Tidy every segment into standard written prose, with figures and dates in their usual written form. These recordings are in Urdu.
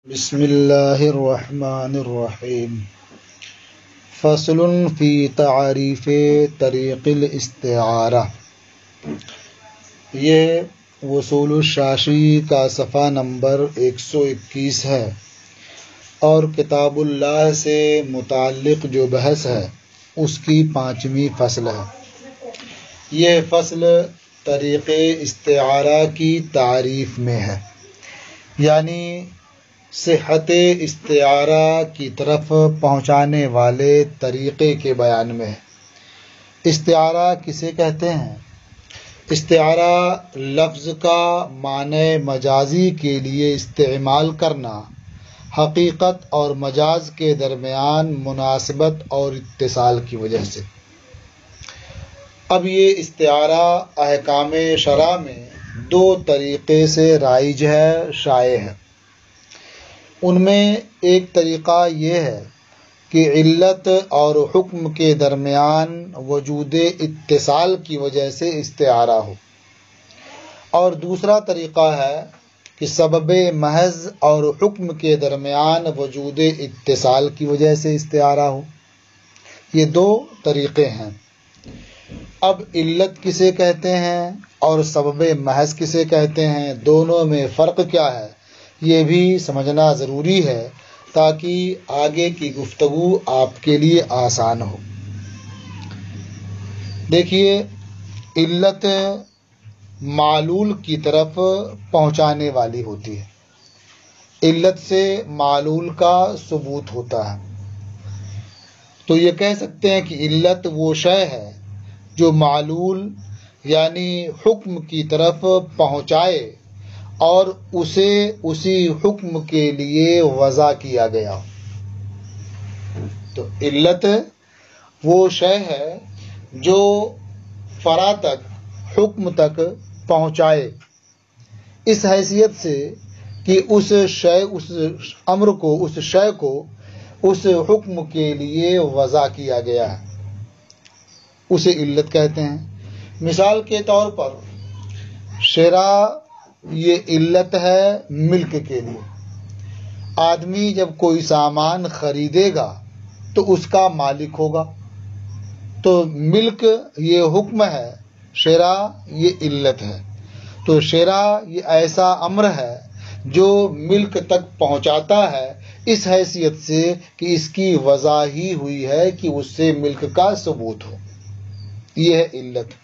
بسم اللہ الرحمن الرحیم فصل فی تعریف طریق الاستعارہ۔ یہ وصول الشاشی کا صفحہ نمبر 121 ہے اور کتاب اللہ سے متعلق جو بحث ہے اس کی 5ویں فصل ہے۔ یہ فصل طریق استعارہ کی تعریف میں ہے، یعنی صحت استعارہ کی طرف پہنچانے والے طریقے کے بیان میں ہے۔ استعارہ کسے کہتے ہیں؟ استعارہ لفظ کا معنی مجازی کے لیے استعمال کرنا، حقیقت اور مجاز کے درمیان مناسبت اور اتصال کی وجہ سے۔ اب یہ استعارہ احکام شرع میں 2 طریقے سے رائج ہے، شائع ہے۔ ان میں ایک طریقہ یہ ہے کہ علت اور حکم کے درمیان وجود اتصال کی وجہ سے استعارہ ہو، اور دوسرا طریقہ ہے کہ سبب محض اور حکم کے درمیان وجود اتصال کی وجہ سے استعارہ ہو۔ یہ 2 طریقے ہیں۔ اب علت کسے کہتے ہیں اور سبب محض کسے کہتے ہیں، دونوں میں فرق کیا ہے، یہ بھی سمجھنا ضروری ہے تاکہ آگے کی گفتگو آپ کے لیے آسان ہو۔ دیکھیے، علت معلول کی طرف پہنچانے والی ہوتی ہے۔ علت سے معلول کا ثبوت ہوتا ہے، تو یہ کہہ سکتے ہیں کہ علت وہ شے ہے جو معلول یعنی حکم کی طرف پہنچائے اور اسے اسی حکم کے لیے وضع کیا گیا۔ تو علت وہ شے ہے جو فرع تک، حکم تک پہنچائے، اس حیثیت سے کہ اس امر کو، اس شے کو اس حکم کے لیے وضع کیا گیا ہے، اسے علت کہتے ہیں۔ مثال کے طور پر شراء یہ علت ہے ملک کے لیے۔ آدمی جب کوئی سامان خریدے گا تو اس کا مالک ہوگا، تو ملک یہ حکم ہے، شراء یہ علت ہے۔ تو شراء یہ ایسا امر ہے جو ملک تک پہنچاتا ہے، اس حیثیت سے کہ اس کی وضع ہی ہوئی ہے کہ اس سے ملک کا ثبوت ہو، یہ ہے علت۔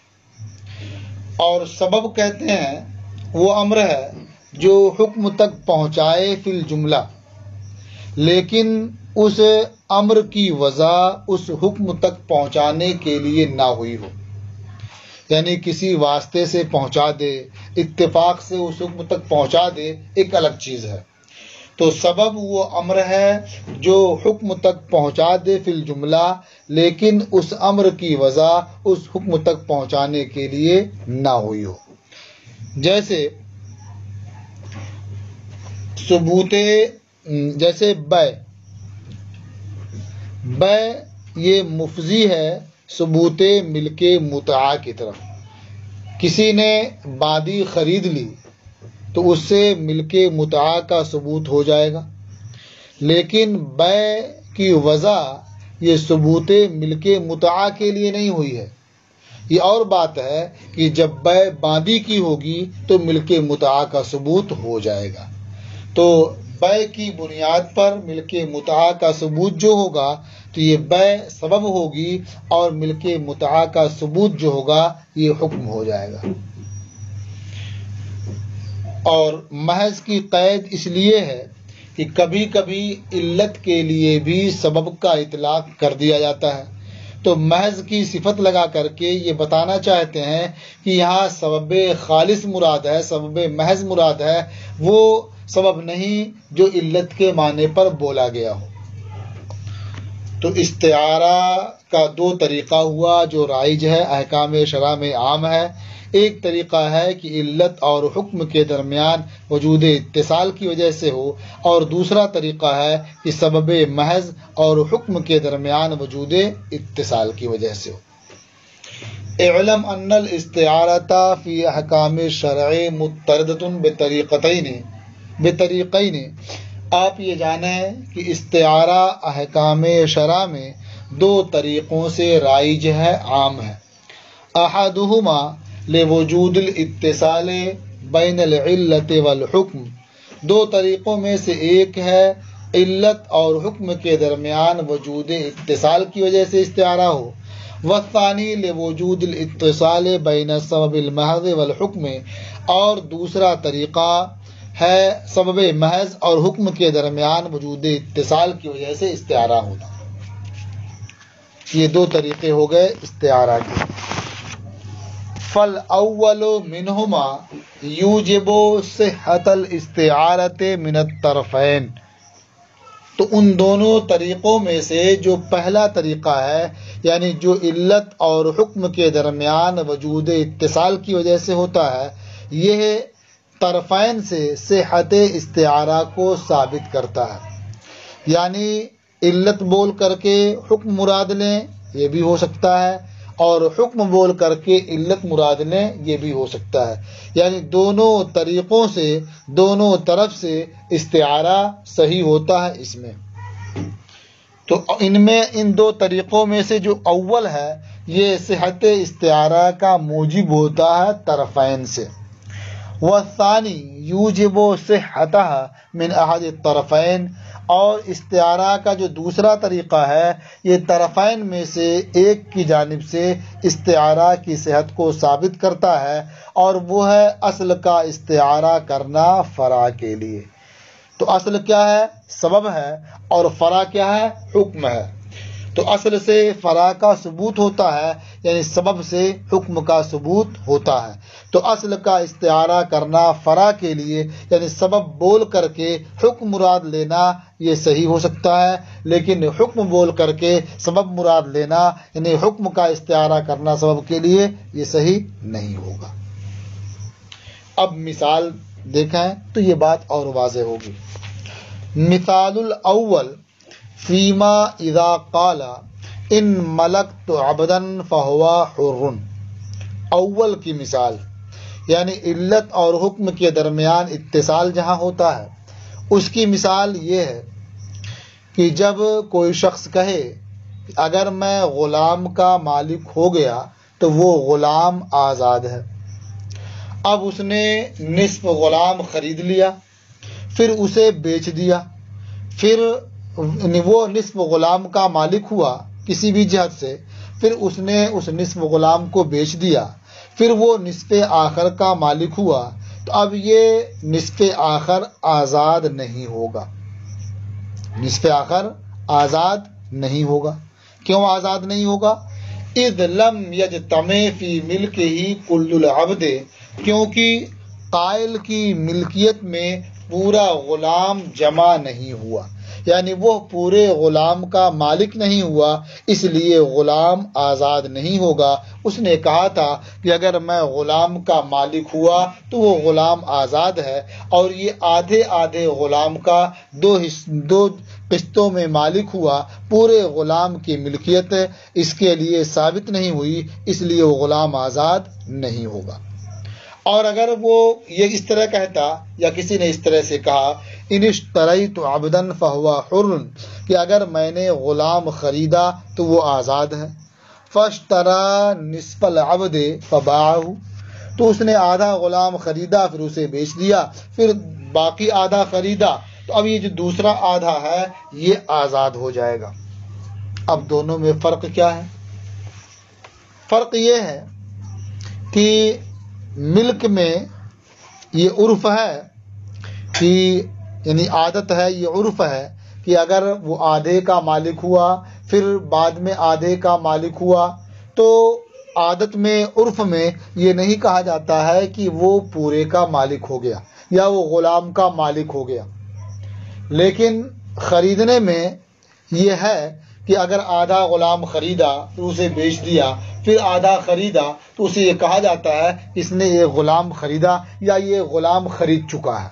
اور سبب کہتے ہیں وہ امر ہے جو حکم تک پہنچائے فی الجملہ، لیکن اس امر کی وضع اس حکم تک پہنچانے کے لیے نہ ہوئی ہو، یعنی کسی واسطے سے پہنچا دے، اتفاق سے اس حکم تک پہنچا دے، ایک الگ چیز ہے۔ تو سبب وہ امر ہے جو حکم تک پہنچا دے فی الجملہ، لیکن اس امر کی وضع اس حکم تک پہنچانے کے لیے نہ ہوئی ہو۔ جیسے بے یہ مفضی ہے ثبوت ملک متاع کی طرف۔ کسی نے بادی خرید لی تو اس سے ملک متاع کا ثبوت ہو جائے گا، لیکن بے کی وضع یہ ثبوت ملک متاع کے لیے نہیں ہوئی ہے۔ یہ اور بات ہے کہ جب بے باندی کی ہوگی تو ملک متاع کا ثبوت ہو جائے گا۔ تو بے کی بنیاد پر ملک متاع کا ثبوت جو ہوگا تو یہ بے سبب ہوگی، اور ملک متاع کا ثبوت جو ہوگا یہ حکم ہو جائے گا۔ اور محض کی قید اس لیے ہے کہ کبھی کبھی علت کے لیے بھی سبب کا اطلاق کر دیا جاتا ہے، تو محض کی صفت لگا کر کے یہ بتانا چاہتے ہیں کہ یہاں سبب خالص مراد ہے، سبب محض مراد ہے، وہ سبب نہیں جو علت کے معنی پر بولا گیا ہو۔ تو استعارہ کا 2 طریقہ ہوا جو رائج ہے، احکام شرع میں عام ہے۔ ایک طریقہ ہے کہ علت اور حکم کے درمیان وجود اتصال کی وجہ سے ہو، اور دوسرا طریقہ ہے کہ سبب محض اور حکم کے درمیان وجود اتصال کی وجہ سے ہو۔ اعلم ان الاستعارۃ فی احکام الشرع مضطردۃ بطریقین، آپ یہ جانیں کہ استعارہ احکام شرع میں دو طریقوں سے رائج ہے، عام ہے۔ احدہما لوجود الاتصال بین العلت والحکم، دو طریقوں میں سے ایک ہے علت اور حکم کے درمیان وجود اتصال کی وجہ سے استعارہ ہو، والثانی لوجود الاتصال بین السبب المحض والحکم، اور دوسرا طریقہ ہے سبب محض اور حکم کے درمیان وجود اتصال کی وجہ سے استعارہ ہونا۔ یہ دو طریقے ہو گئے استعارہ کے۔ فالاول منہما یوجب صحت الاستعارۃ من الطرفین، تو ان دونوں طریقوں میں سے جو پہلا طریقہ ہے، یعنی جو علت اور حکم کے درمیان وجود اتصال کی وجہ سے ہوتا ہے، یہ طرفین سے صحت استعارہ کو ثابت کرتا ہے۔ یعنی علت بول کر کے حکم مراد لیں، یہ بھی ہو سکتا ہے، اور حکم بول کر کے علت مراد لیں، یہ بھی ہو سکتا ہے۔ یعنی دونوں طریقوں سے، دونوں طرف سے استعارہ صحیح ہوتا ہے اس میں۔ تو ان دو طریقوں میں سے جو اول ہے، یہ صحت استعارہ کا موجب ہوتا ہے طرفین سے۔ والثانی یوجب صحتها من احد الطرفین، اور استعارہ کا جو دوسرا طریقہ ہے، یہ طرفین میں سے ایک کی جانب سے استعارہ کی صحت کو ثابت کرتا ہے، اور وہ ہے اصل کا استعارہ کرنا فرع کے لیے۔ تو اصل کیا ہے؟ سبب ہے، اور فرع کیا ہے؟ حکم ہے۔ تو اصل سے فرع کا ثبوت ہوتا ہے، یعنی سبب سے حکم کا ثبوت ہوتا ہے۔ تو اصل کا استعارہ کرنا فرع کے لیے، یعنی سبب بول کر کے حکم مراد لینا، یہ صحیح ہو سکتا ہے، لیکن حکم بول کر کے سبب مراد لینا، یعنی حکم کا استعارہ کرنا سبب کے لیے، یہ صحیح نہیں ہوگا۔ اب مثال دیکھیں تو یہ بات اور واضح ہوگی۔ مثال الاول فیما اذا قال ان ملکت عبدا فہو حر، اول کی مثال، یعنی علت اور حکم کے درمیان اتصال جہاں ہوتا ہے، اس کی مثال یہ ہے کہ جب کوئی شخص کہے اگر میں غلام کا مالک ہو گیا تو وہ غلام آزاد ہے۔ اب اس نے نصف غلام خرید لیا، پھر اسے بیچ دیا، پھر وہ نصف غلام کا مالک ہوا کسی بھی جہت سے، پھر اس نے اس نصف غلام کو بیچ دیا، پھر وہ نصف آخر کا مالک ہوا، تو اب یہ نصف آخر آزاد نہیں ہوگا، نصف آخر آزاد نہیں ہوگا۔ کیوں آزاد نہیں ہوگا؟ اذ لم یجتمع فی ملکہ کل العبد، کیونکہ قائل کی ملکیت میں پورا غلام جمع نہیں ہوا، یعنی وہ پورے غلام کا مالک نہیں ہوا، اس لیے غلام آزاد نہیں ہوگا۔ اس نے کہا تھا کہ اگر میں غلام کا مالک ہوا تو وہ غلام آزاد ہے، اور یہ آدھے آدھے غلام کا دو قسطوں میں مالک ہوا، پورے غلام کی ملکیت اس کے لیے ثابت نہیں ہوئی، اس لیے وہ غلام آزاد نہیں ہوگا۔ اور اگر وہ یہ اس طرح کہتا، یا کسی نے اس طرح سے کہا ان اشتریت عبدا فہو حر، کہ اگر میں نے غلام خریدا تو وہ آزاد ہے، فاشترى نصف العبد فباعه، تو اس نے آدھا غلام خریدا پھر اسے بیچ دیا، پھر باقی آدھا خریدا، تو اب یہ جو دوسرا آدھا ہے یہ آزاد ہو جائے گا۔ اب دونوں میں فرق کیا ہے؟ فرق یہ ہے کہ ملک میں یہ عرف ہے کہ، یعنی عادت ہے، یہ عرف ہے کہ اگر وہ آدھے کا مالک ہوا پھر بعد میں آدھے کا مالک ہوا، تو عادت میں، عرف میں یہ نہیں کہا جاتا ہے کہ وہ پورے کا مالک ہو گیا یا وہ غلام کا مالک ہو گیا، لیکن خریدنے میں یہ ہے کہ اگر آدھا غلام خریدا پھر اسے بیچ دیا، پھر آدھا خریدا، تو اسے یہ کہا جاتا ہے کہ اس نے یہ غلام خریدا یا یہ غلام خرید چکا ہے۔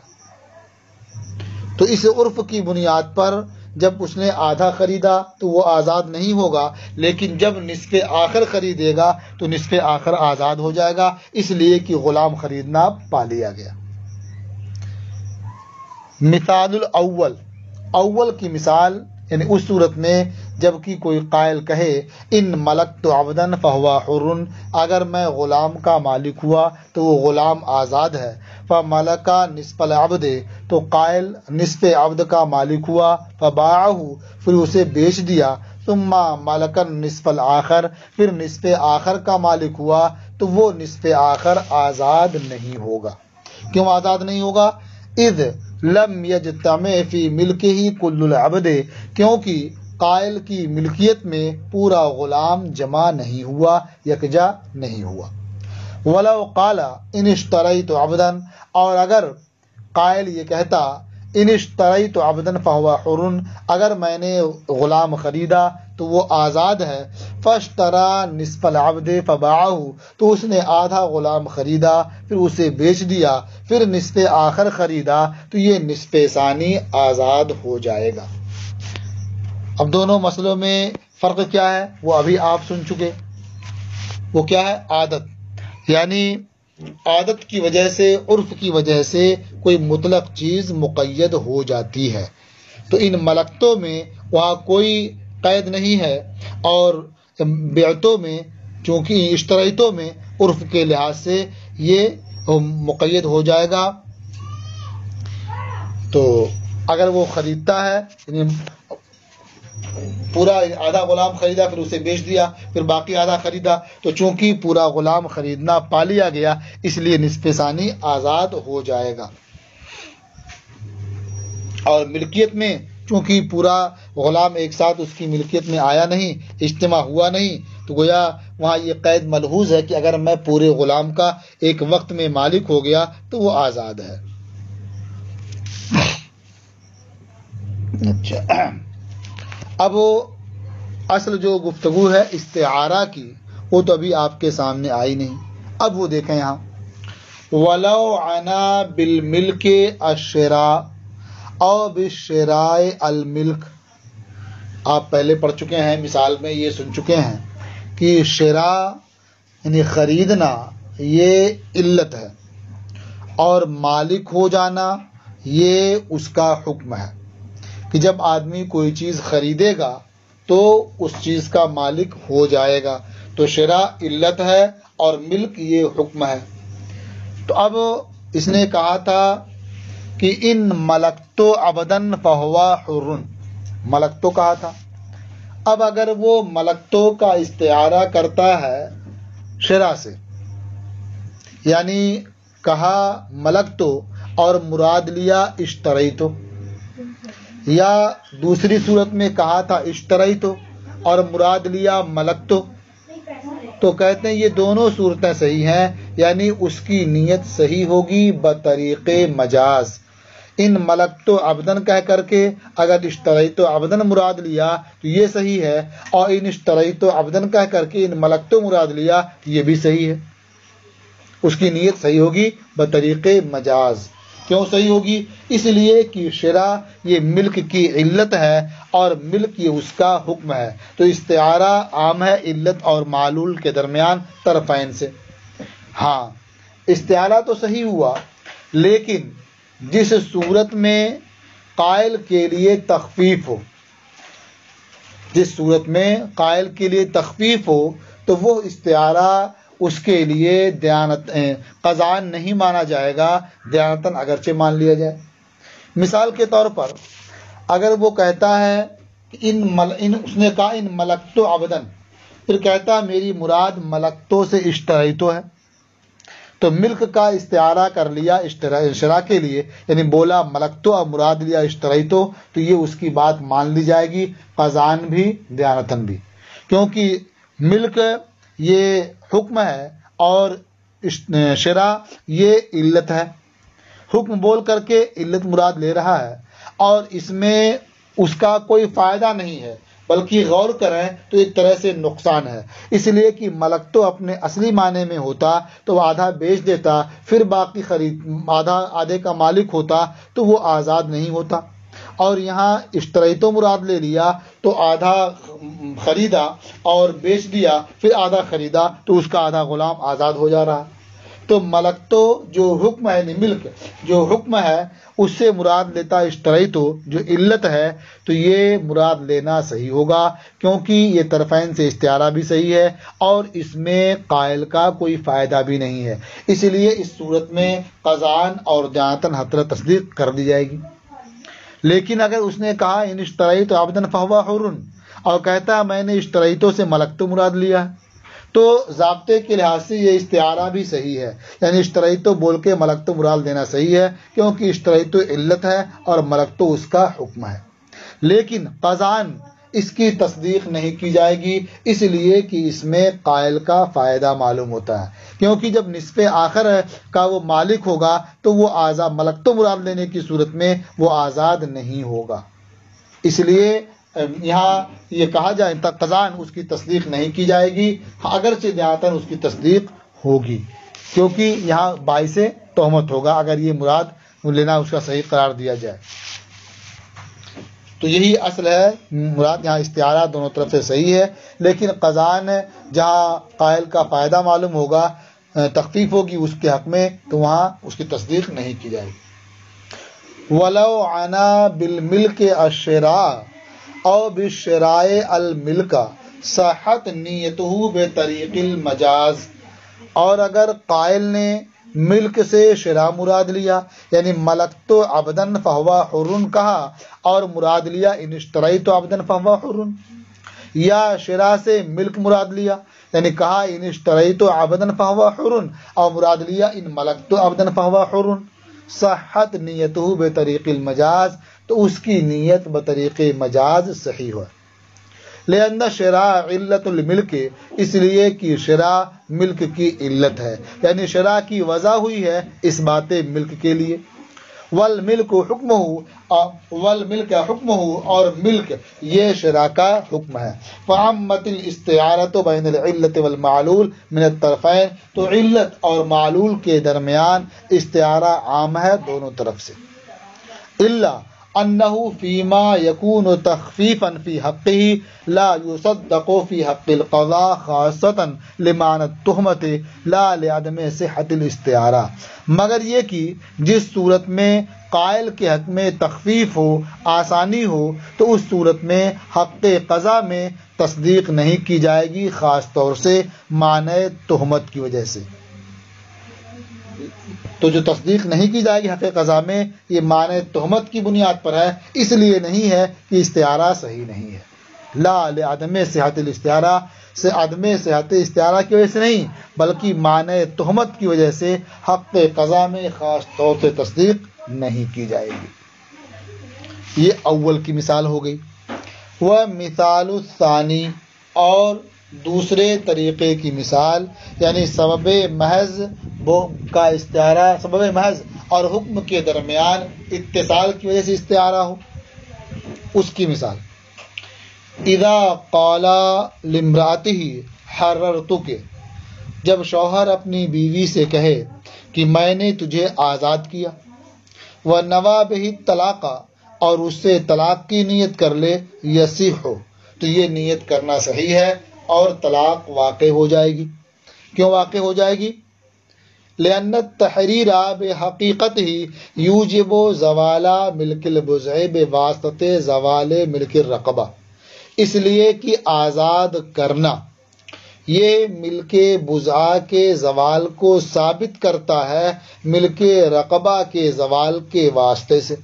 تو اس عرف کی بنیاد پر جب اس نے آدھا خریدا تو وہ آزاد نہیں ہوگا، لیکن جب نصف آخر خریدے گا تو نصف آخر آزاد ہو جائے گا، اس لیے کہ غلام خریدنا پا لیا گیا۔ مثال الاول اول کی مثال یعنی اس صورت میں جبکہ کوئی قائل کہے ان ملکت عبدن فہو حر، اگر میں غلام کا مالک ہوا تو وہ غلام آزاد ہے، فملکا نصف العبد، تو قائل نصف عبد کا مالک ہوا، فباعہ، پھر اسے بیچ دیا، ثم ملکن نصف الآخر، پھر نصف آخر کا مالک ہوا، تو وہ نصف آخر آزاد نہیں ہوگا۔ کیوں آزاد نہیں ہوگا؟ اذ لم یجتمع فی ملکہ کل العبد، کیونکہ قائل کی ملکیت میں پورا غلام جمع نہیں ہوا، یکجا نہیں ہوا۔ ولو قال ان اشتریت عبدا، اور اگر قائل یہ کہتا ان اشتریت عبدا فہو حر، اگر میں نے غلام خریدا تو وہ آزاد ہے، فاشترى نصف العبد فباعہ، تو اس نے آدھا غلام خریدا پھر اسے بیچ دیا، پھر نصف آخر خریدا، تو یہ نصف ثانی آزاد ہو جائے گا۔ اب دونوں مسئلوں میں فرق کیا ہے وہ ابھی آپ سن چکے، وہ کیا ہے؟ عادت، یعنی عادت کی وجہ سے، عرف کی وجہ سے کوئی مطلق چیز مقید ہو جاتی ہے، تو ان ملکتوں میں وہاں کوئی قید نہیں ہے، اور بیعتوں میں چونکہ اشتریتوں میں عرف کے لحاظ سے یہ مقید ہو جائے گا۔ تو اگر وہ خریدتا ہے یعنی پورا آدھا غلام خریدا پھر اسے بیچ دیا، پھر باقی آدھا خریدا، تو چونکہ پورا غلام خریدنا پا لیا گیا اس لیے نصف ثانی آزاد ہو جائے گا۔ اور ملکیت میں چونکہ پورا غلام ایک ساتھ اس کی ملکیت میں آیا نہیں، اجتماع ہوا نہیں، تو گویا وہاں یہ قید ملحوظ ہے کہ اگر میں پورے غلام کا ایک وقت میں مالک ہو گیا تو وہ آزاد ہے۔ اچھا، اب اصل جو گفتگو ہے استعارہ کی وہ تو ابھی آپ کے سامنے آئی نہیں۔ اب وہ دیکھیں یہاں وَلَوْ عَنَا بِالْمِلْكِ الشِّرَاء او بِالشِّرَاءِ الْمِلْك، آپ پہلے پڑھ چکے ہیں، مثال میں یہ سن چکے ہیں کہ شراء یعنی خریدنا یہ علت ہے، اور مالک ہو جانا یہ اس کا حکم ہے کہ جب آدمی کوئی چیز خریدے گا تو اس چیز کا مالک ہو جائے گا، تو شراء علت ہے اور ملک یہ حکم ہے۔ تو اب اس نے کہا تھا کہ ان ملکتو عبدن فہو حر، ملکتو کہا تھا، اب اگر وہ ملکتو کا استعارہ کرتا ہے شراء سے، یعنی کہا ملکتو اور مراد لیا اشتریتو، یا دوسری صورت میں کہا تھا اشتریتو اور مراد لیا ملکتو، تو کہتے ہیں یہ دونوں صورتیں صحیح ہیں، یعنی اس کی نیت صحیح ہوگی بطریق مجاز۔ ان ملکتو عبدن کہہ کر کے اگر اشتریتو عبدن مراد لیا تو یہ صحیح ہے، اور ان اشتریتو عبدن کہہ کر کے ان ملکتو مراد لیا تو یہ بھی صحیح ہے، اس کی نیت صحیح ہوگی بطریق مجاز۔ کیوں صحیح ہوگی؟ اس لیے کہ شراء یہ ملک کی علت ہے اور ملک یہ اس کا حکم ہے، تو استعارہ عام ہے علت اور معلول کے درمیان طرفین سے۔ ہاں استعارہ تو صحیح ہوا، لیکن جس صورت میں قائل کے لیے تخفیف ہو، جس صورت میں قائل کے لیے تخفیف ہو تو وہ استعارہ اس کے لیے قضاً نہیں مانا جائے گا، دیانتاً اگرچہ مان لیا جائے۔ مثال کے طور پر اگر وہ کہتا ہے کہ اس نے کہا ان ملکتو عبدن، پھر کہتا میری مراد ملکتو سے اشتریتو ہے، تو ملک کا استعارہ کر لیا شراء کے لیے، یعنی بولا ملکتو اور مراد لیا اشتریتو، تو یہ اس کی بات مان لی جائے گی قضاً بھی دیانتاً بھی، کیونکہ ملک یہ حکم ہے اور شراء یہ علت ہے۔ حکم بول کر کے علت مراد لے رہا ہے اور اس میں اس کا کوئی فائدہ نہیں ہے، بلکہ غور کریں تو ایک طرح سے نقصان ہے، اس لیے کہ ملک تو اپنے اصلی معنی میں ہوتا تو آدھا بیچ دیتا، پھر باقی آدھے کا مالک ہوتا تو وہ آزاد نہیں ہوتا، اور یہاں اشتریتو مراد لے لیا تو آدھا خریدا اور بیچ دیا، پھر آدھا خریدا تو اس کا آدھا غلام آزاد ہو جا رہا۔ تو ملک تو جو حکم ہے، یعنی ملک جو حکم ہے اس سے مراد لیتا اشتریتو جو علت ہے، تو یہ مراد لینا صحیح ہوگا، کیونکہ یہ طرفین سے استعارہ بھی صحیح ہے اور اس میں قائل کا کوئی فائدہ بھی نہیں ہے، اس لیے اس صورت میں قضان اور جانتن حتر تصدیق کر دی جائے گی۔ لیکن اگر اس نے کہا ان اشتریت عبدن فہو حر، اور کہتا ہے میں نے اشتریتوں سے ملک تو مراد لیا، تو ضابطے کے لحاظ سے یہ استعارہ بھی صحیح ہے، یعنی اشتریتو بول کے ملک تو مراد لینا صحیح ہے، کیونکہ اشتریتو علت ہے اور ملک تو اس کا حکم ہے۔ لیکن قضان اس کی تصدیق نہیں کی جائے گی، اس لیے کہ اس میں قائل کا فائدہ معلوم ہوتا ہے، کیونکہ جب نصف آخر کا وہ مالک ہوگا تو وہ آزاد ملک تو مراد لینے کی صورت میں وہ آزاد نہیں ہوگا، اس لیے یہاں یہ کہا جائے قضان اس کی تصدیق نہیں کی جائے گی، اگرچہ دیاتن اس کی تصدیق ہوگی، کیونکہ یہاں باعث تہمت ہوگا اگر یہ مراد لینا اس کا صحیح قرار دیا جائے۔ تو یہی اصل ہے، مراد یہاں استعارہ دونوں طرف سے صحیح ہے، لیکن قضان جہاں قائل کا فائدہ معلوم ہوگا، تخفیف ہوگی اس کے حق میں، تو وہاں اس کی تصدیق نہیں کی جائے گی۔ وَلَوْ عَنَا بِالْمِلْكِ الشِّرَاءَ او بِالشِّرَاءِ الْمِلْكَ صحت نیتہ بطریق المجاز، اور اگر قائل نے ملک سے شرا مراد لیا، یعنی ملک تو عبدن فہو حر کہا اور مراد لیا ان اشتریت عبدن فہو حر، یا شرا سے ملک مراد لیا یعنی کہا ان اشتریت عبدن فہو حر اور مراد لیا ان ملک تو عبدن فہو حر، صحت نیتہ بطریق المجاز، تو اس کی نیت بطریق مجاز صحیح ہو، لأن شرا علت الملک، اس لیے کہ شرا ملک کی علت ہے، یعنی شرا کی وضع ہوئی ہے اس بات ملک کے لیے۔ والملک حکمہ اور ملک یہ شرا کا حکم ہے۔ فعمت الاستعارۃ بین العلت والمعلول من الطرفین، تو علت اور معلول کے درمیان استعارہ عام ہے دونوں طرف سے، الا انہ فیما یکون تخفیفا فی حقہ لا یصدق فی حق القضاء خاصۃ لمعنی التہمۃ لا لعدم صحت الاستعارہ، مگر یہ کہ جس صورت میں قائل کے حق میں تخفیف ہو، آسانی ہو، تو اس صورت میں حق قضا میں تصدیق نہیں کی جائے گی، خاص طور سے معنی تہمت کی وجہ سے۔ تو جو تصدیق نہیں کی جائے گی حق قضا میں، یہ معنی تہمت کی بنیاد پر ہے، اس لیے نہیں ہے کہ استعارہ صحیح نہیں ہے، لا لعدم صحت الاستعارہ سے عدم صحت استعارہ کی وجہ سے نہیں، بلکہ معنی تہمت کی وجہ سے حق قضا میں خاص طور سے تصدیق نہیں کی جائے گی۔ یہ اول کی مثال ہو گئی۔ ومثال الثانی، اور دوسرے طریقے کی مثال، یعنی سبب محض کا استعارہ، سبب محض اور حکم کے درمیان اتصال کی وجہ سے استعارہ ہو، اس کی مثال اذا قال لامرأته حررتک، جب شوہر اپنی بیوی سے کہے کہ میں نے تجھے آزاد کیا، ونوى به الطلاق، اور اس سے طلاق کی نیت کر لے، یصح، تو یہ نیت کرنا صحیح ہے اور طلاق واقع ہو جائے گی۔ کیوں واقع ہو جائے گی؟ لأن التحریر بحقیقتہ یوجب زوال ملک البضع بواسطۃ زوال ملک الرقبہ، اس لیے کہ آزاد کرنا یہ ملک بضع کے زوال کو ثابت کرتا ہے ملک رقبہ کے زوال کے واسطے سے،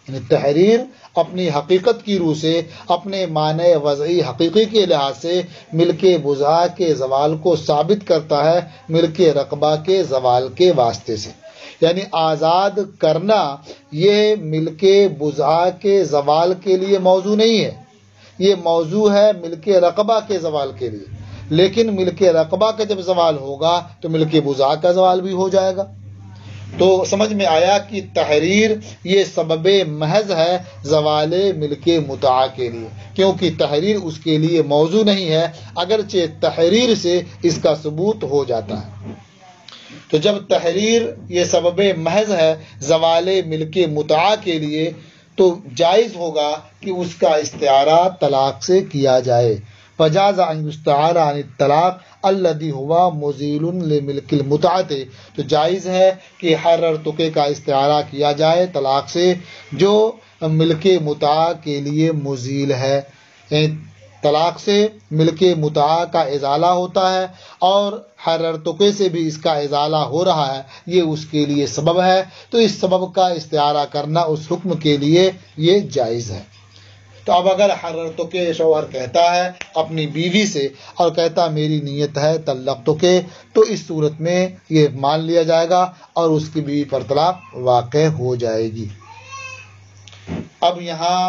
یعنی تحریر اپنی حقیقت کی روح سے، اپنے معنی وضعی حقیقی کے لحاظ سے ملک بضع کے زوال کو ثابت کرتا ہے ملک رقبہ کے زوال کے واسطے سے، یعنی آزاد کرنا یہ ملک بضع کے زوال کے لیے موضوع نہیں ہے، یہ موضوع ہے ملک رقبہ کے زوال کے لیے، لیکن ملک رقبہ کا جب زوال ہوگا تو ملک بضع کا زوال بھی ہو جائے گا۔ تو سمجھ میں آیا کہ تحریر یہ سبب محض ہے زوال ملک متاع کے لیے، کیونکہ تحریر اس کے لیے موضوع نہیں ہے، اگرچہ تحریر سے اس کا ثبوت ہو جاتا ہے۔ تو جب تحریر یہ سبب محض ہے زوال ملک متاع کے لیے، تو جائز ہوگا کہ اس کا استعارہ طلاق سے کیا جائے، فجاز ان یستعار عن الطلاق الذي هو مزیل لملک المتعۃ، تو جائز ہے کہ حررتک کا استعارہ کیا جائے طلاق سے جو ملک متاع کے لیے مزیل ہے، طلاق سے ملک متاع کا ازالہ ہوتا ہے اور حررتک سے بھی اس کا ازالہ ہو رہا ہے، یہ اس کے لیے سبب ہے، تو اس سبب کا استعارہ کرنا اس حکم کے لیے یہ جائز ہے۔ تو اب اگر حررتک شوہر کہتا ہے اپنی بیوی سے اور کہتا میری نیت ہے طلقتک، تو اس صورت میں یہ مان لیا جائے گا اور اس کی بیوی پر طلاق واقع ہو جائے گی۔ اب یہاں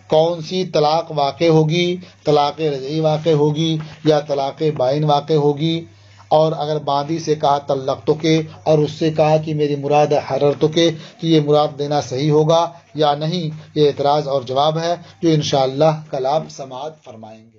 کون سی طلاق واقع ہوگی؟ طلاق رجعی واقع ہوگی یا طلاق بائن واقع ہوگی؟ اور اگر باندی سے کہا طلقتک اور اس سے کہا کہ میری مراد حررتک، کہ یہ مراد دینا صحیح ہوگا یا نہیں، یہ اعتراض اور جواب ہے جو انشاءاللہ کل آپ سماعت فرمائیں گے۔